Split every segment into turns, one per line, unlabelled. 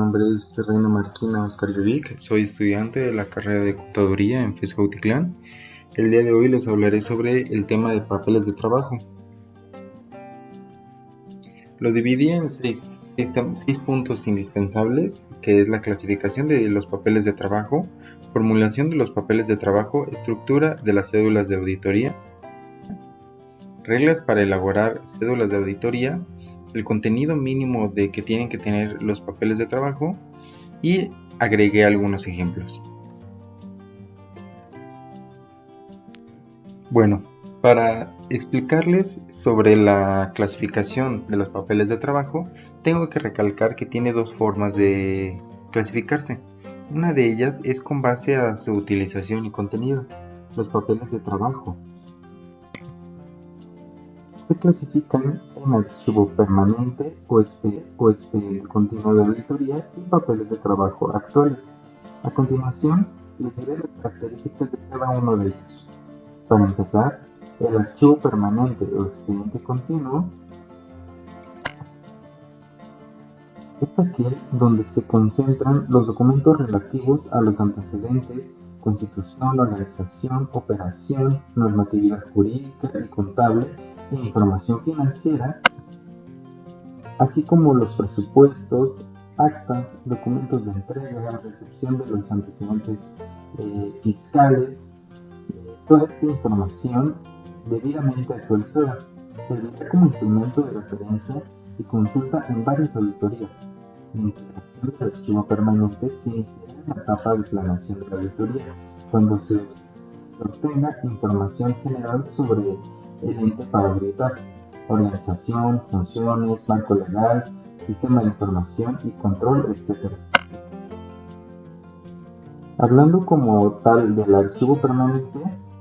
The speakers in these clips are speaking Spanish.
nombre es Reina Marquina Oscar Jovic, soy estudiante de la carrera de Contaduría en FES Cuautitlán. El día de hoy les hablaré sobre el tema de papeles de trabajo. Lo dividí en seis puntos indispensables, que es la clasificación de los papeles de trabajo, formulación de los papeles de trabajo, estructura de las cédulas de auditoría, reglas para elaborar cédulas de auditoría, el contenido mínimo de que tienen que tener los papeles de trabajo y agregué algunos ejemplos. Bueno, para explicarles sobre la clasificación de los papeles de trabajo, tengo que recalcar que tiene dos formas de clasificarse. Una de ellas es con base a su utilización y contenido. Los papeles de trabajo se clasifican en archivo permanente o expediente continuo de auditoría y papeles de trabajo actuales. A continuación, les diré las características de cada uno de ellos. Para empezar, el archivo permanente o expediente continuo es aquel donde se concentran los documentos relativos a los antecedentes, constitución, organización, operación, normatividad jurídica y contable e información financiera, así como los presupuestos, actas, documentos de entrega, recepción de los antecedentes fiscales. Toda esta información debidamente actualizada servirá como instrumento de referencia y consulta en varias auditorías. La integración del archivo permanente se iniciará en la etapa de planeación de la auditoría, cuando se obtenga información general sobre el ente para auditar, organización, funciones, marco legal, sistema de información y control, etc. Hablando como tal del archivo permanente,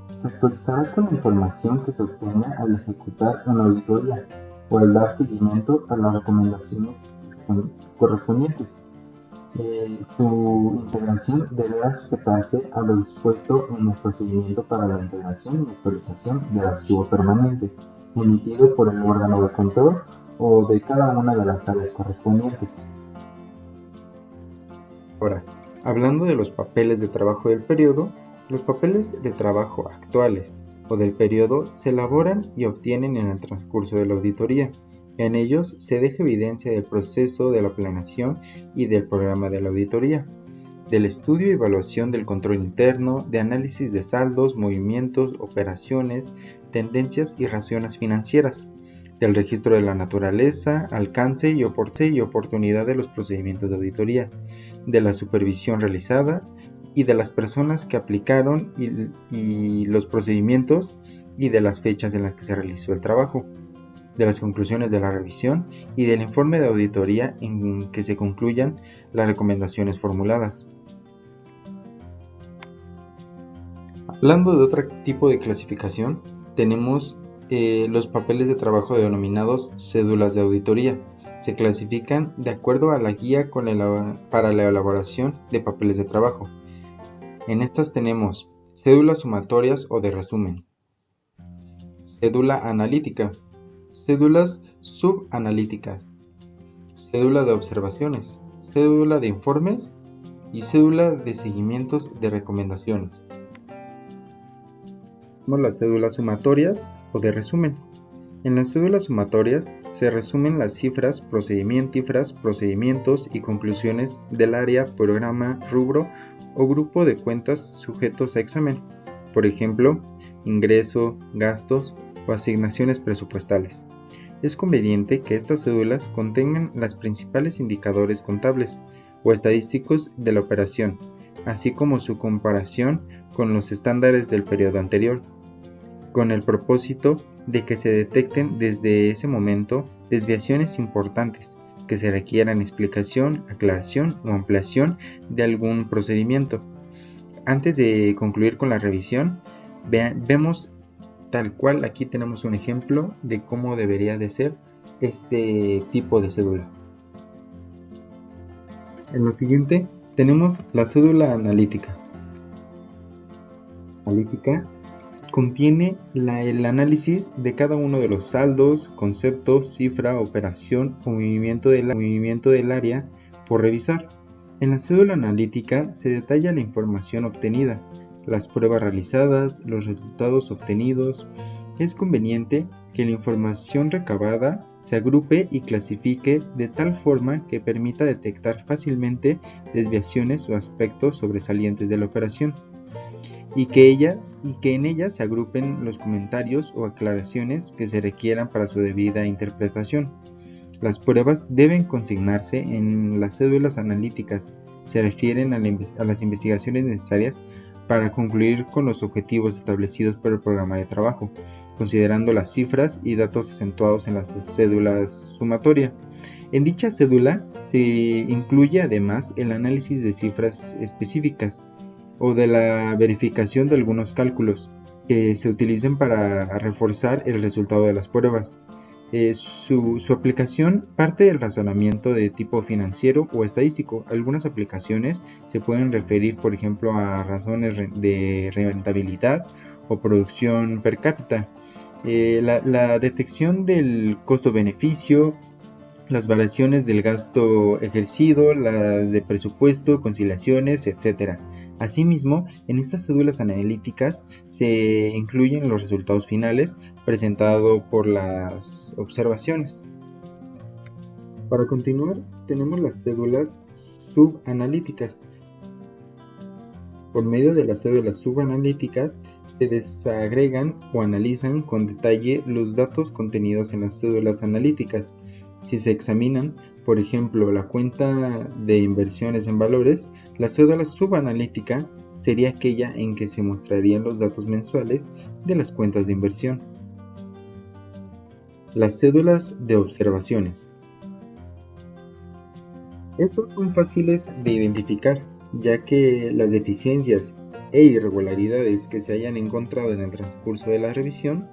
se actualizará con la información que se obtenga al ejecutar una auditoría o al dar seguimiento a las recomendaciones correspondientes. Su integración deberá sujetarse a lo dispuesto en el procedimiento para la integración y actualización del archivo permanente, emitido por el órgano de control o de cada una de las áreas correspondientes. Ahora, hablando de los papeles de trabajo del periodo, los papeles de trabajo actuales o del periodo se elaboran y obtienen en el transcurso de la auditoría. En ellos se deja evidencia del proceso de la planeación y del programa de la auditoría, del estudio y evaluación del control interno, de análisis de saldos, movimientos, operaciones, tendencias y razones financieras, del registro de la naturaleza, alcance y oportunidad de los procedimientos de auditoría, de la supervisión realizada y de las personas que aplicaron y los procedimientos y de las fechas en las que se realizó el trabajo, de las conclusiones de la revisión y del informe de auditoría en que se concluyan las recomendaciones formuladas. Hablando de otro tipo de clasificación, tenemos los papeles de trabajo denominados cédulas de auditoría. Se clasifican de acuerdo a la guía para la elaboración de papeles de trabajo. En estas tenemos cédulas sumatorias o de resumen, cédula analítica, cédulas subanalíticas, cédula de observaciones, cédula de informes y cédula de seguimientos de recomendaciones. Las cédulas sumatorias o de resumen. En las cédulas sumatorias se resumen las cifras, procedimientos y conclusiones del área, programa, rubro o grupo de cuentas sujetos a examen, por ejemplo, ingreso, gastos o asignaciones presupuestales. Es conveniente que estas cédulas contengan los principales indicadores contables o estadísticos de la operación, así como su comparación con los estándares del periodo anterior, con el propósito de que se detecten desde ese momento desviaciones importantes que se requieran explicación, aclaración o ampliación de algún procedimiento. Antes de concluir con la revisión, vemos tal cual aquí tenemos un ejemplo de cómo debería de ser este tipo de cédula. En lo siguiente tenemos la cédula analítica. Contiene el análisis de cada uno de los saldos, conceptos, cifra, operación o movimiento del área por revisar. En la cédula analítica se detalla la información obtenida, las pruebas realizadas, los resultados obtenidos. Es conveniente que la información recabada se agrupe y clasifique de tal forma que permita detectar fácilmente desviaciones o aspectos sobresalientes de la operación, y que en ellas se agrupen los comentarios o aclaraciones que se requieran para su debida interpretación. Las pruebas deben consignarse en las cédulas analíticas. Se refieren a las investigaciones necesarias para concluir con los objetivos establecidos por el programa de trabajo, considerando las cifras y datos acentuados en las cédulas sumatoria. En dicha cédula se incluye además el análisis de cifras específicas o de la verificación de algunos cálculos que se utilicen para reforzar el resultado de las pruebas. Su aplicación parte del razonamiento de tipo financiero o estadístico. Algunas aplicaciones se pueden referir, por ejemplo, a razones de rentabilidad o producción per cápita. La detección del costo-beneficio, las variaciones del gasto ejercido, las de presupuesto, conciliaciones, etc. Asimismo, en estas cédulas analíticas se incluyen los resultados finales presentados por las observaciones. Para continuar, tenemos las cédulas subanalíticas. Por medio de las cédulas subanalíticas se desagregan o analizan con detalle los datos contenidos en las cédulas analíticas. Si se examinan, por ejemplo, la cuenta de inversiones en valores, la cédula subanalítica sería aquella en que se mostrarían los datos mensuales de las cuentas de inversión. Las cédulas de observaciones. Estos son fáciles de identificar, ya que las deficiencias e irregularidades que se hayan encontrado en el transcurso de la revisión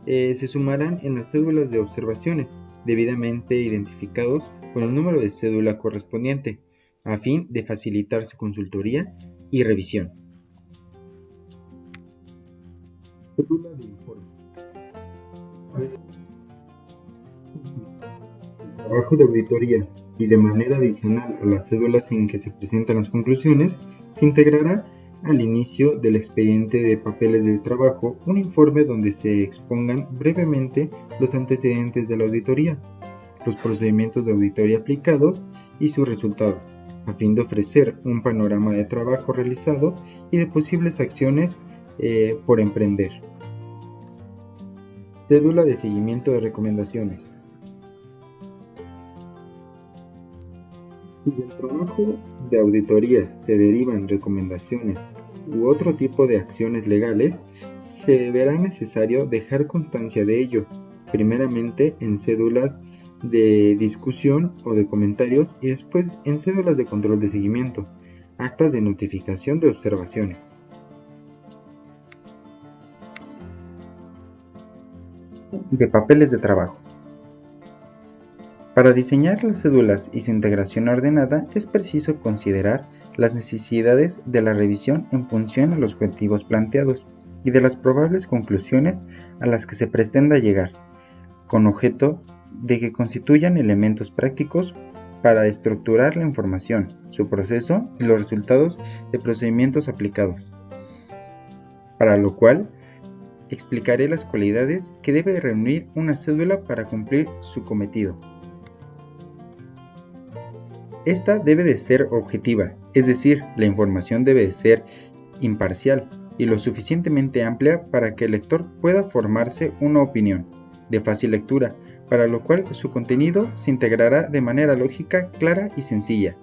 se sumarán en las cédulas de observaciones, debidamente identificados con el número de cédula correspondiente, a fin de facilitar su consultoría y revisión. Cédula de informe. El trabajo de auditoría y de manera adicional a las cédulas en que se presentan las conclusiones, se integrará al inicio del expediente de papeles de trabajo un informe donde se expongan brevemente los antecedentes de la auditoría, los procedimientos de auditoría aplicados y sus resultados, a fin de ofrecer un panorama de trabajo realizado y de posibles acciones por emprender. Cédula de seguimiento de recomendaciones. Si del trabajo de auditoría se derivan recomendaciones u otro tipo de acciones legales, se verá necesario dejar constancia de ello, primeramente en cédulas de discusión o de comentarios y después en cédulas de control de seguimiento, actas de notificación de observaciones. De papeles de trabajo. Para diseñar las cédulas y su integración ordenada es preciso considerar las necesidades de la revisión en función a los objetivos planteados y de las probables conclusiones a las que se pretenda llegar, con objeto de que constituyan elementos prácticos para estructurar la información, su proceso y los resultados de procedimientos aplicados, para lo cual explicaré las cualidades que debe reunir una cédula para cumplir su cometido. Esta debe de ser objetiva, es decir, la información debe de ser imparcial y lo suficientemente amplia para que el lector pueda formarse una opinión de fácil lectura, para lo cual su contenido se integrará de manera lógica, clara y sencilla,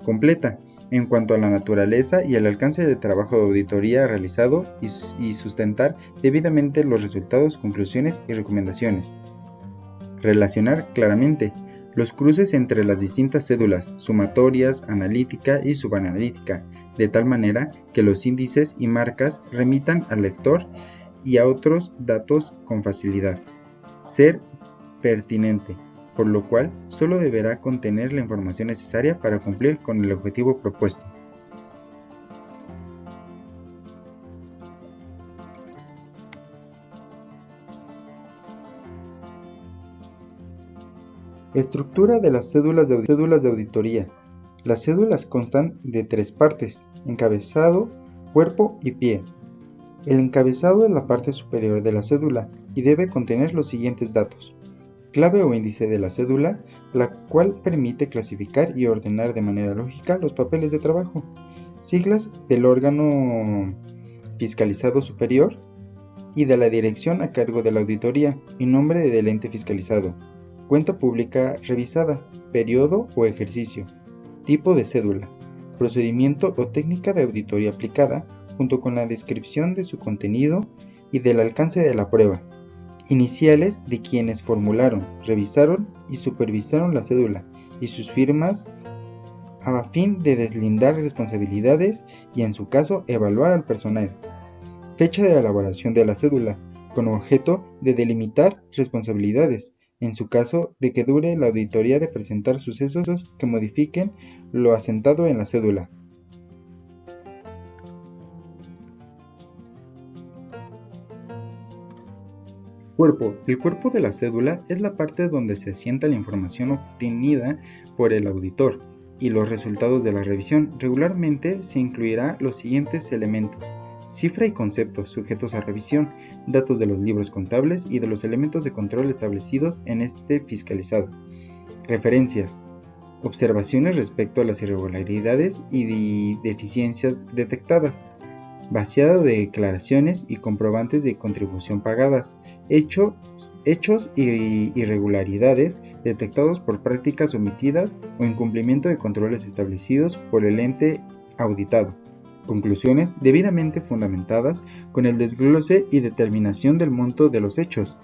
completa en cuanto a la naturaleza y el alcance del trabajo de auditoría realizado y sustentar debidamente los resultados, conclusiones y recomendaciones. Relacionar claramente los cruces entre las distintas cédulas, sumatorias, analítica y subanalítica, de tal manera que los índices y marcas remitan al lector y a otros datos con facilidad. Ser pertinente, por lo cual solo deberá contener la información necesaria para cumplir con el objetivo propuesto. Estructura de las cédulas de auditoría.
Las cédulas constan de 3 partes: encabezado, cuerpo y pie. El encabezado es la parte superior de la cédula y debe contener los siguientes datos: clave o índice de la cédula, la cual permite clasificar y ordenar de manera lógica los papeles de trabajo; siglas del órgano fiscalizado superior y de la dirección a cargo de la auditoría y nombre del ente fiscalizado; cuenta pública revisada, periodo o ejercicio; tipo de cédula; procedimiento o técnica de auditoría aplicada, junto con la descripción de su contenido y del alcance de la prueba; iniciales de quienes formularon, revisaron y supervisaron la cédula y sus firmas a fin de deslindar responsabilidades y, en su caso, evaluar al personal; fecha de elaboración de la cédula, con objeto de delimitar responsabilidades, en su caso de que dure la auditoría de presentar sucesos que modifiquen lo asentado en la cédula. Cuerpo. El cuerpo de la cédula es la parte donde se asienta la información obtenida por el auditor y los resultados de la revisión. Regularmente se incluirá los siguientes elementos: cifra y conceptos sujetos a revisión, datos de los libros contables y de los elementos de control establecidos en este fiscalizado; referencias, observaciones respecto a las irregularidades y deficiencias detectadas; vaciado de declaraciones y comprobantes de contribución pagadas; hechos y irregularidades detectados por prácticas omitidas o incumplimiento de controles establecidos por el ente auditado; conclusiones debidamente fundamentadas con el desglose y determinación del monto de los hechos;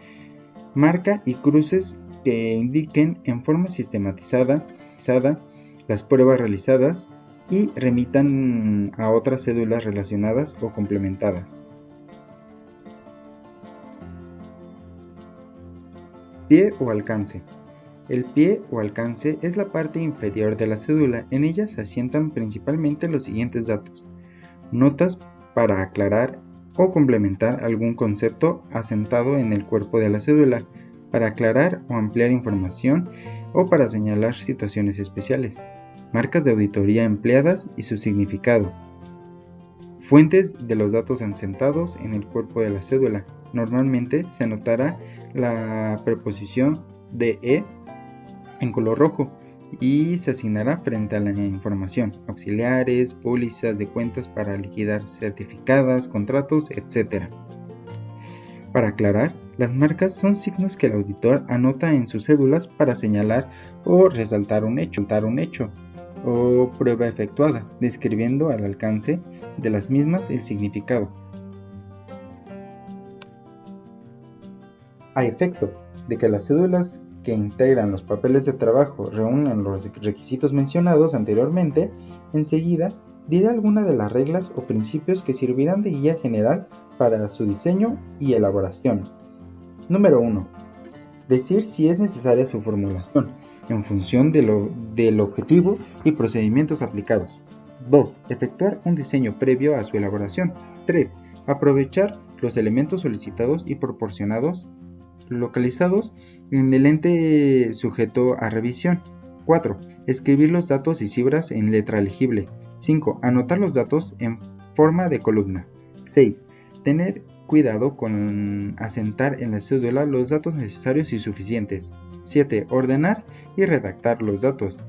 marca y cruces que indiquen en forma sistematizada las pruebas realizadas y remitan a otras cédulas relacionadas o complementadas. Pie o alcance. El pie o alcance es la parte inferior de la cédula. En ella se asientan principalmente los siguientes datos: notas para aclarar o complementar algún concepto asentado en el cuerpo de la cédula, para aclarar o ampliar información o para señalar situaciones especiales; marcas de auditoría empleadas y su significado; fuentes de los datos asentados en el cuerpo de la cédula. Normalmente se anotará la preposición de "e" en color rojo y se asignará frente a la información: auxiliares, pólizas de cuentas para liquidar certificadas, contratos, etc. Para aclarar, las marcas son signos que el auditor anota en sus cédulas para señalar o resaltar un hecho o prueba efectuada, describiendo al alcance de las mismas el significado. A efecto de que las cédulas que integran los papeles de trabajo reúnan los requisitos mencionados anteriormente, enseguida diré algunas de las reglas o principios que servirán de guía general para su diseño y elaboración. Número 1. Decir si es necesaria su formulación, en función del objetivo y procedimientos aplicados. 2. Efectuar un diseño previo a su elaboración. 3. Aprovechar los elementos solicitados y proporcionados localizados en el ente sujeto a revisión. 4. Escribir los datos y cifras en letra legible. 5. Anotar los datos en forma de columna. 6. Tener cuidado con asentar en la cédula los datos necesarios y suficientes. 7. Ordenar y redactar los datos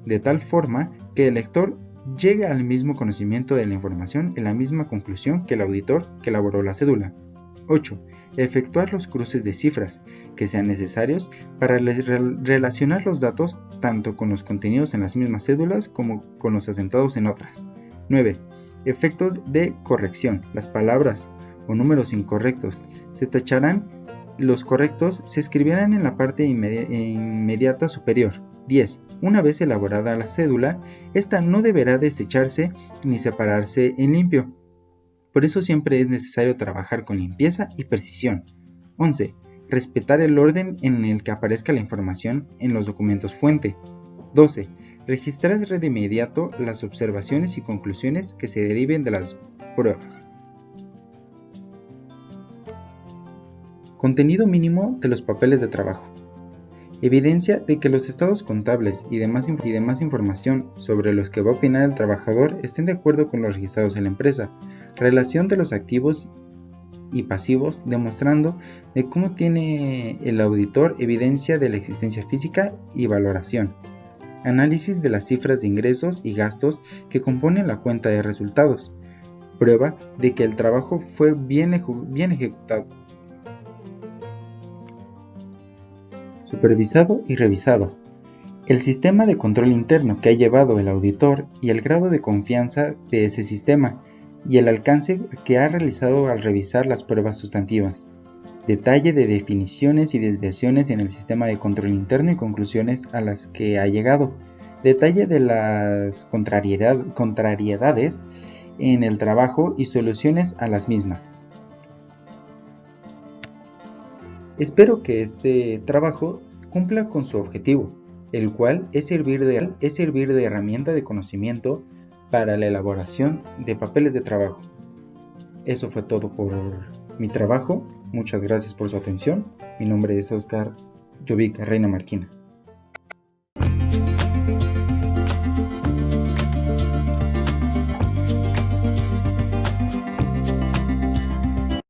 de tal forma que el lector llegue al mismo conocimiento de la información en la misma conclusión que el auditor que elaboró la cédula. 8. Efectuar los cruces de cifras que sean necesarios para relacionar los datos tanto con los contenidos en las mismas cédulas como con los asentados en otras. 9. Efectos de corrección. Las palabras o números incorrectos se tacharán, los correctos se escribirán en la parte inmediata superior. 10. Una vez elaborada la cédula, esta no deberá desecharse ni separarse en limpio. Por eso siempre es necesario trabajar con limpieza y precisión. 11. Respetar el orden en el que aparezca la información en los documentos fuente. 12. Registrar de inmediato las observaciones y conclusiones que se deriven de las pruebas. Contenido mínimo de los papeles de trabajo. Evidencia de que los estados contables y demás información sobre los que va a opinar el trabajador estén de acuerdo con los registrados en la empresa. Relación de los activos y pasivos, demostrando de cómo tiene el auditor evidencia de la existencia física y valoración. Análisis de las cifras de ingresos y gastos que componen la cuenta de resultados. Prueba de que el trabajo fue bien ejecutado. Supervisado y revisado. El sistema de control interno que ha llevado el auditor y el grado de confianza de ese sistema y el alcance que ha realizado al revisar las pruebas sustantivas. Detalle de definiciones y desviaciones en el sistema de control interno y conclusiones a las que ha llegado. Detalle de las contrariedades en el trabajo y soluciones a las mismas. Espero que este trabajo cumpla con su objetivo, el cual es servir de herramienta de conocimiento para la elaboración de papeles de trabajo. Eso fue todo por mi trabajo. Muchas gracias por su atención. Mi nombre es Oscar Jovica Reina Marquina.